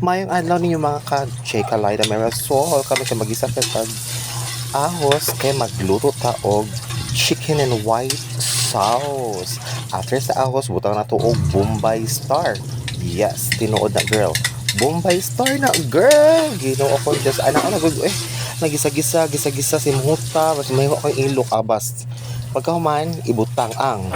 Mayong adlaw ninyo mga ka-Cheka Laida Mirasol. Kami ka mag-isa ka ahos kay magluto ta og chicken and white sauce. After sa ahos, butang na to og Bombay Star. Yes, tinuod na girl. Bombay Star na girl. Ginoo ko just anak na gud nagisa-gisa, gisa-gisa si muta, mas may kang ilok abas. Pagkahuman, ibutang ang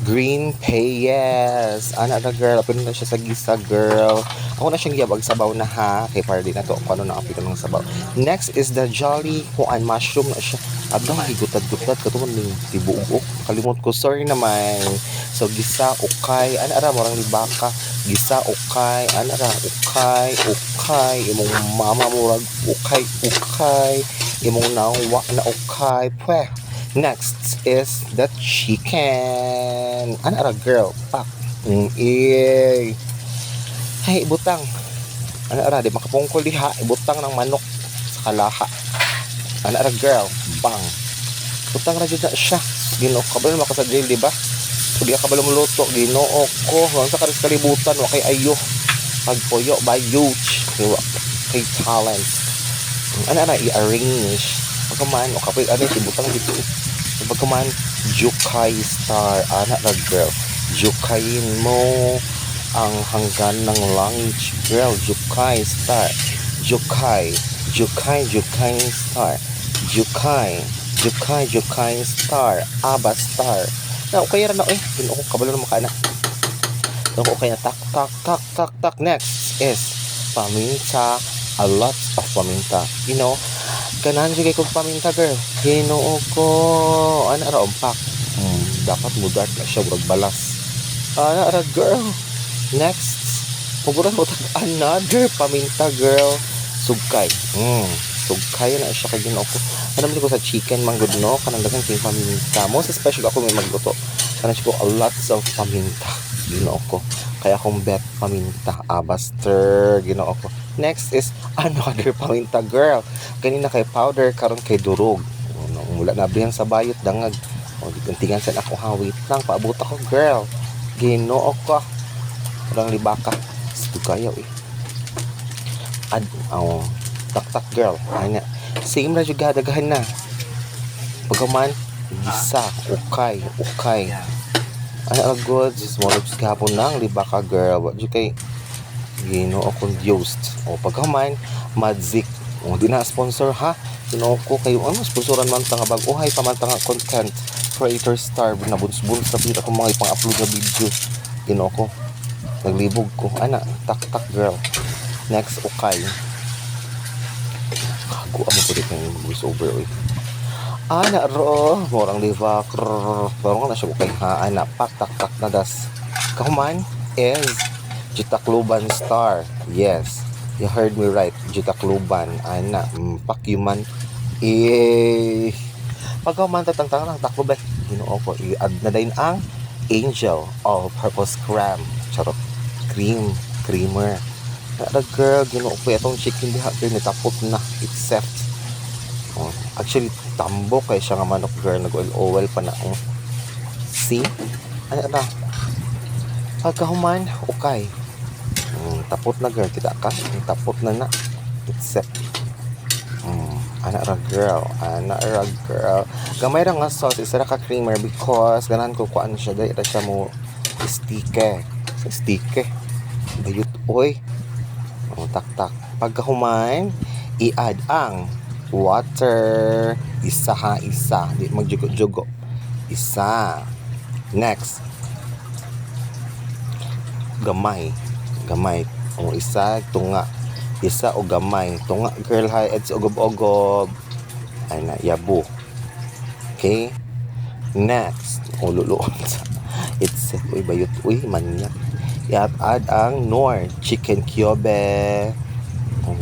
green payas. Ana na girl, apin na siya sa gisa girl. Ako na siyang giyabag sabaw na ha. Kay para di na to kung ano na apin ng sabaw. Next is the jolly kuan mushroom na siya. Abdang higutad-gutad katungod ning tibuok. Kalimot ko, sorry naman. So gisa ukay, ana ra morang libaka. Gisa ukay, ana ra ukay, ukay. Imong mama murag ukay, ukay. Imong nawa na ukay. Pweh. Next is the chicken. Ano ara girl? Pak. Hey, ibutang. Ano ara, di makapungkol diha. Ibutang ng manok sa kalaha. Ano ara girl? Bang. Ibutang ra jud na siya. Ginoo ka ba maka sa jail, di ba? Kung di ka ba luto, ginoo ko. Hanggang sa karis kalibutan, wa kay ayo. Pagpuyo by huge. Kay talent. Ano ara, i-arrange. Pagkaman, o kapit, ano yung ibutang dito. Pagkaman, Jukai Star. Anak na girl. Jukayin mo ang hanggan ng langit, girl. Jukai Star. Jukai. Jukai, Jukai Star. Jukai. Jukai, Jukai Star. Aba Star. Na, okay na eh. Pinuho, kabalo na makana. Okay na. Tak, tak, tak, tak, tak. Next is paminta. A lot of paminta. You know, ganahan siya kong paminta girl. Ginoo ko. Ano ara umpak. Dapat mudart na siya urag balas. Ano ara girl. Next. Paboran mo another paminta girl. Sugkay. Sugkay na siya kay ginoo ko. Ano man ko sa chicken manggod no. Kanang daghang ting paminta. Most especially ako may magluto. Kanang ko a lots of paminta. Ginoo ko. Kaya akong bet paminta. Abaster. Ginoo ko. Next is another paminta girl. Kanina kay powder, karon kay durog. Mula na abrihan sa bayot dangag. O digantingan sa ako hawit lang paabot ako girl. Ginoo ko. Parang libaka. Ito kayo eh. Tak girl. Ana. Same ra jud dagahan na. Pagkaman gisa, ukay, ukay. Ano good, just mo jud gahapon nang libaka girl. What jud kay Ginoo akong Diyos. O pagkaman, Madzik. O di na sponsor ha. Ginoo ko kayo. Ano sponsoran man ta nga bag-uhay pa man ta nga content creator star na buns-buns sa pila akong mga ipang-upload na video. Ginoo ko. Naglibog ko. Ana, tak girl. Next, ukay. Kago amo ko dito yung voice over. Ana ro. Morang livak. Pero nga na siya ukay ha. Ana, pak tak na das. Kahuman is Jutakluban Star. Yes. You heard me right. Jutakluban. Ana. Pakyuman. Pagkaman tatang-tang ng takluban. Ginoo ko. I-add na din ang Angel All-Purpose Cram. Charot. Creamer. Nara girl. Ginoo ko. Itong chicken diha. Nitapot na. Except. Actually, tambok kay siya nga manok girl. Nag-oil pa na. See? Ano na? Pagkahuman. Okay. Tapot na girl, kita ka tapot na except ana ra girl gamay ra nga sauce isa ra ka creamer because ganahan ko kuan siya dai ra siya mo stike bayot oy tak pagkahuman i-add ang water isa di magjugo isa. Next, gamay o isa tunga isa o gamay tunga girl hi it's ogob ay na yabo. Okay, next luluon it's bayot manyak i-add ang Nor chicken kyobe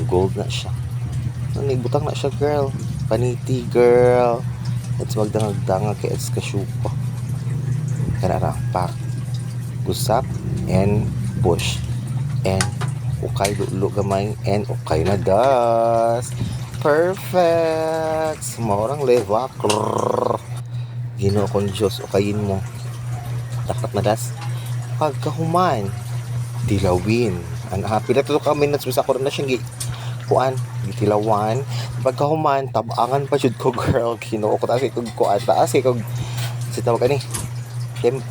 gold na siya butang na siya girl paniti girl it's magdangag kay it's kasyupa karara pak gusap and push and ukay lulo gamay and ukay na das. Perfect. Maurang levak. Ginoo kong Diyos, ukayin mo. Dapat na das. Pagkahuman, dilawin. Pila to ka minutes bisa ko rin na siyang kuan gitilawan pagkahuman tabangan pa jud ko girl Ginoo ko taas kay kuan taas kay kog si tawag ani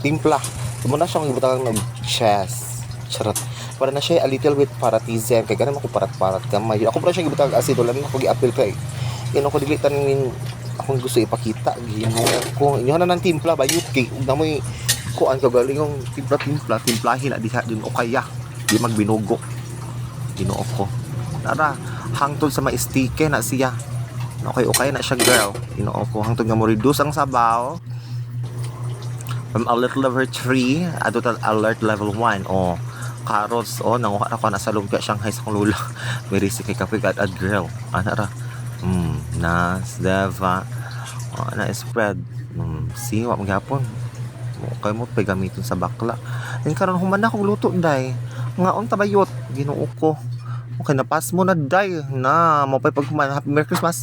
timpla mo na siyang gibutang ng chest charot para na siya a little bit paratizen kay ganun ako parat-parat kamay ako para siya gibutang acid wala na ako gi-appeal kay Ginoo ko dili tanin akong gusto ipakita Ginoo ko inyo na ng timpla bayot kay ug na moy kuan ka galing yung timplahin na diha din o kaya di magbinugo Ginoo ko tara hangtod sa maistike na siya okay na siya girl Ginoo ko hangtod nga mo reduce ang sabaw from alert level 3 adult alert level 1 carrots nanguha na ko na sa lugya Shanghai sa kong lula very sick kay kape at girl ana ra nas deva na spread siwa magyapon okay mo pa gamiton sa bakla then karon human na akong luto day ngaon tabayot Ginoo ko okay na pass mo na day na mapay pagkuman happy merry Christmas